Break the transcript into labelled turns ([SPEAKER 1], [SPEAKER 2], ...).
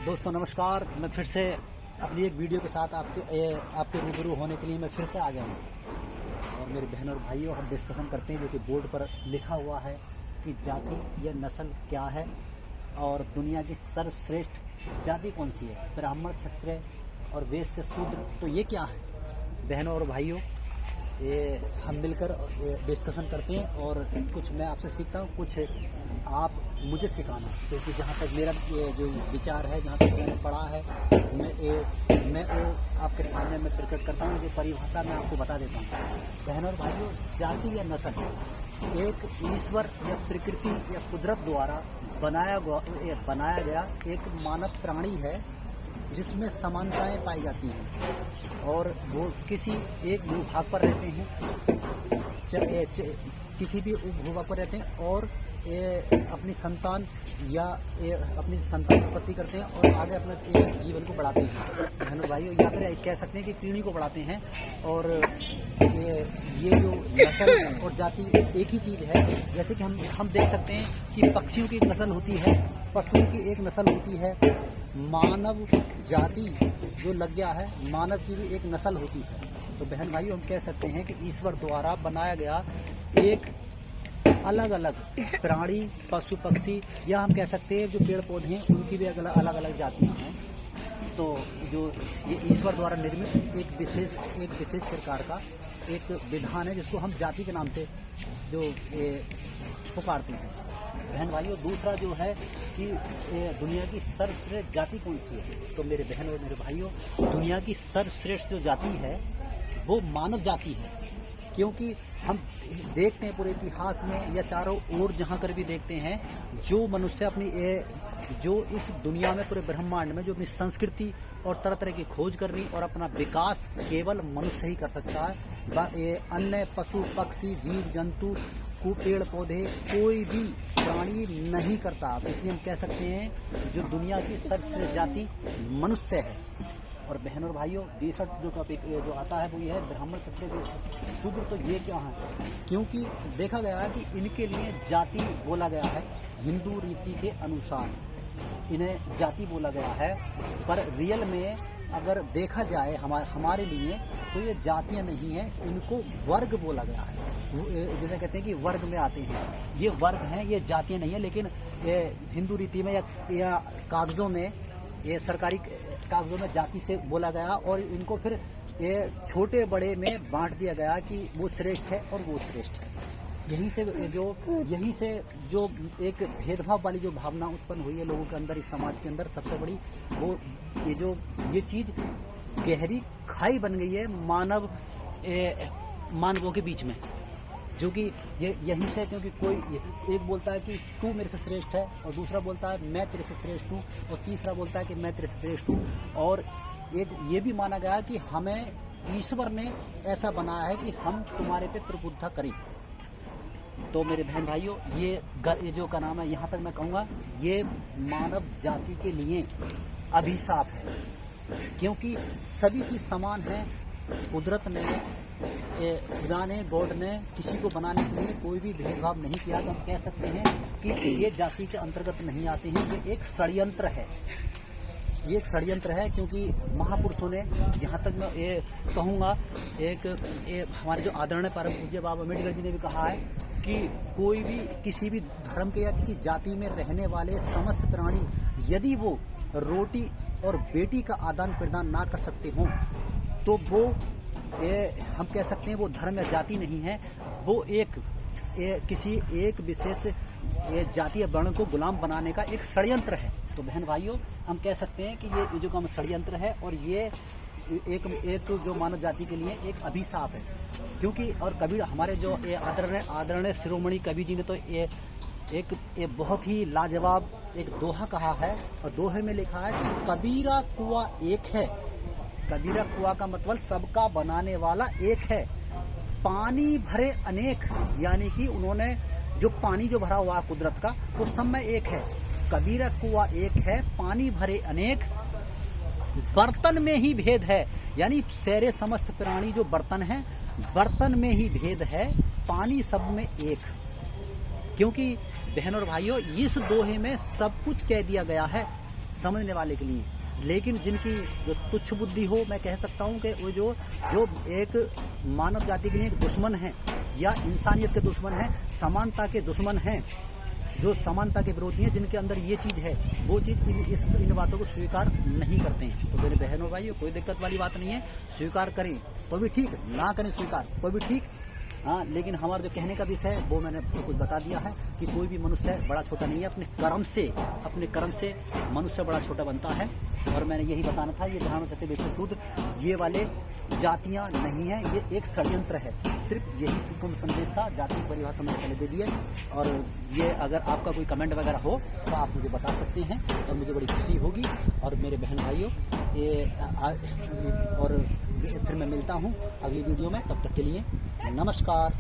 [SPEAKER 1] दोस्तों नमस्कार। मैं फिर से अपनी एक वीडियो के साथ आपके रूबरू होने के लिए मैं फिर से आ गया हूँ। और मेरे बहन और भाइयों, हम डिस्कशन करते हैं जो कि बोर्ड पर लिखा हुआ है कि जाति या नस्ल क्या है और दुनिया की सर्वश्रेष्ठ जाति कौन सी है। ब्राह्मण, क्षत्रिय और वैश्य, शूद्र, तो ये क्या है। बहनों और भाइयों, ये हम मिलकर डिस्कशन करते हैं और कुछ मैं आपसे सीखता हूँ, कुछ आप मुझे सिखाना। क्योंकि जहाँ तक मेरा ये जो विचार है, जहाँ तक मैंने पढ़ा है, मैं वो आपके सामने मैं प्रकट करता हूँ। जो परिभाषा मैं आपको बता देता हूँ। बहनों और भाइयों, जाति या नस्ल एक ईश्वर या प्रकृति या कुदरत द्वारा बनाया गया एक मानव प्राणी है जिसमें समानताएं पाई जाती हैं और वो किसी एक भूभाग पर रहते हैं, किसी भी भूभाग पर रहते हैं और अपनी संतान उत्पत्ति करते हैं और आगे अपने जीवन को बढ़ाते हैं। बहनों भाइयों, या फिर कह सकते हैं कि पीढ़ी को बढ़ाते हैं। और ये जो नस्ल और जाति एक ही चीज़ है। जैसे कि हम देख सकते हैं कि पक्षियों की एक नस्ल होती है, पशुओं की एक नस्ल होती है, मानव जाति जो लग गया है, मानव की भी एक नस्ल होती है। तो बहन भाइयों, हम कह सकते हैं कि ईश्वर द्वारा बनाया गया एक अलग अलग प्राणी, पशु पक्षी, या हम कह सकते हैं जो पेड़ पौधे हैं उनकी भी अलग अलग जातियां हैं। तो जो ये ईश्वर द्वारा निर्मित एक विशेष प्रकार का एक विधान है जिसको हम जाति के नाम से जो पुकारते हैं। बहन भाइयों, दूसरा जो है कि दुनिया की सर्वश्रेष्ठ जाति कौन सी है। तो मेरे बहन और मेरे भाइयों, दुनिया की सर्वश्रेष्ठ जो जाति है वो मानव जाति है। क्योंकि हम देखते हैं पूरे इतिहास में या चारों ओर जहाँ कर भी देखते हैं, जो मनुष्य जो इस दुनिया में, पूरे ब्रह्मांड में जो अपनी संस्कृति और तरह तरह की खोज कर रही और अपना विकास केवल मनुष्य ही कर सकता है। अन्य पशु पक्षी, जीव जंतु, पेड़ पौधे, कोई भी प्राणी नहीं करता। तो इसलिए हम कह सकते हैं जो दुनिया की सर्वश्रेष्ठ जाति मनुष्य है। और बहनों और भाइयों, 63 जो टॉपिक जो आता है वो ये है ब्राह्मण, क्षत्रिय, वैश्य, शूद्र। तो ये क्या है? क्योंकि देखा गया है कि इनके लिए जाति बोला गया है, हिंदू रीति के अनुसार इन्हें जाति बोला गया है। पर रियल में अगर देखा जाए हमारे लिए तो ये जातियां नहीं हैं, इनको वर्ग बोला गया है। जैसे कहते हैं कि वर्ग में आते हैं, ये वर्ग हैं, ये जातियां नहीं है। लेकिन हिंदू रीति में या कागजों में, ये सरकारी कागजों में जाति से बोला गया और इनको फिर ये छोटे बड़े में बांट दिया गया कि वो श्रेष्ठ है और वो श्रेष्ठ है। यहीं से जो एक भेदभाव वाली जो भावना उत्पन्न हुई है लोगों के अंदर, इस समाज के अंदर, सबसे बड़ी वो ये चीज़ गहरी खाई बन गई है मानवों के बीच में, जो कि यहीं से, क्योंकि कोई एक बोलता है कि तू मेरे से श्रेष्ठ है और दूसरा बोलता है मैं तेरे से श्रेष्ठ हूँ और तीसरा बोलता है कि मैं तेरे से श्रेष्ठ हूँ। और एक ये भी माना गया कि हमें ईश्वर ने ऐसा बनाया है कि हम तुम्हारे पे प्रभुत्व करें। तो मेरे बहन भाइयों, ये जो का नाम है, यहाँ तक मैं कहूँगा ये मानव जाति के लिए अभिशाप है। क्योंकि सभी चीज़ समान है। कुदरत ने, खुदा ने, गॉड ने किसी को बनाने के लिए कोई भी भेदभाव नहीं किया। तो हम कह सकते हैं कि ये जाति के अंतर्गत नहीं आते हैं। ये एक षड्यंत्र है, ये एक षड्यंत्र है। क्योंकि महापुरुषों ने, यहाँ तक मैं ये कहूँगा, हमारे जो आदरणीय परम पूज्य बाबा अम्बेडकर जी ने भी कहा है कि कोई भी किसी भी धर्म के या किसी जाति में रहने वाले समस्त प्राणी यदि वो रोटी और बेटी का आदान प्रदान ना कर सकते हों तो वो हम कह सकते हैं वो धर्म या जाति नहीं है, वो किसी एक विशेष जाति या वर्ण को गुलाम बनाने का एक षड्यंत्र है। तो बहन भाइयों, हम कह सकते हैं कि ये जो काम षड्यंत्र है और ये एक जो मानव जाति के लिए एक अभिशाप है। क्योंकि और कबीर, हमारे जो आदरणीय शिरोमणि कबीर जी ने तो एक बहुत ही लाजवाब एक दोहा कहा है। और दोहे में लिखा है कि कबीरा कुआं एक है। कबीरा कुआं का मतलब सबका बनाने वाला एक है, पानी भरे अनेक। यानी कि उन्होंने जो पानी जो भरा हुआ कुदरत का, वो सब में एक है। कबीरा कुआं एक है, पानी भरे अनेक, बर्तन में ही भेद है। यानी सारे समस्त प्राणी जो बर्तन है, बर्तन में ही भेद है, पानी सब में एक। क्योंकि बहनों और भाइयों, इस दोहे में सब कुछ कह दिया गया है। समझने वाले के लिए। लेकिन जिनकी जो तुच्छ बुद्धि हो, मैं कह सकता हूँ कि वो जो एक मानव जाति के लिए एक दुश्मन है या इंसानियत के दुश्मन है, समानता के दुश्मन हैं, जो समानता के विरोधी हैं, जिनके अंदर ये चीज़ है, वो चीज़ इन बातों को स्वीकार नहीं करते हैं। तो मेरे बहनों भाइयों, कोई दिक्कत वाली बात नहीं है, स्वीकार करें तो भी ठीक, ना करें स्वीकार तो भी ठीक। हाँ, लेकिन हमारा जो कहने का विषय है वो मैंने सब कुछ बता दिया है कि कोई भी मनुष्य बड़ा छोटा नहीं है, अपने कर्म से मनुष्य बड़ा छोटा बनता है। और मैंने यही बताना था, ये ब्राह्मण क्षत्रिय वैश्य शूद्र ये वाले जातियां नहीं है, ये एक षड्यंत्र है। सिर्फ यही सिक्कों संदेश था, जाति की परिभाषा मैंने पहले दे दी है। और ये अगर आपका कोई कमेंट वगैरह हो तो आप मुझे बता सकते हैं और मुझे बड़ी खुशी होगी। और मेरे बहन भाइयों, और फिर मैं मिलता हूँ अगली वीडियो में, तब तक के लिए नमस्कार।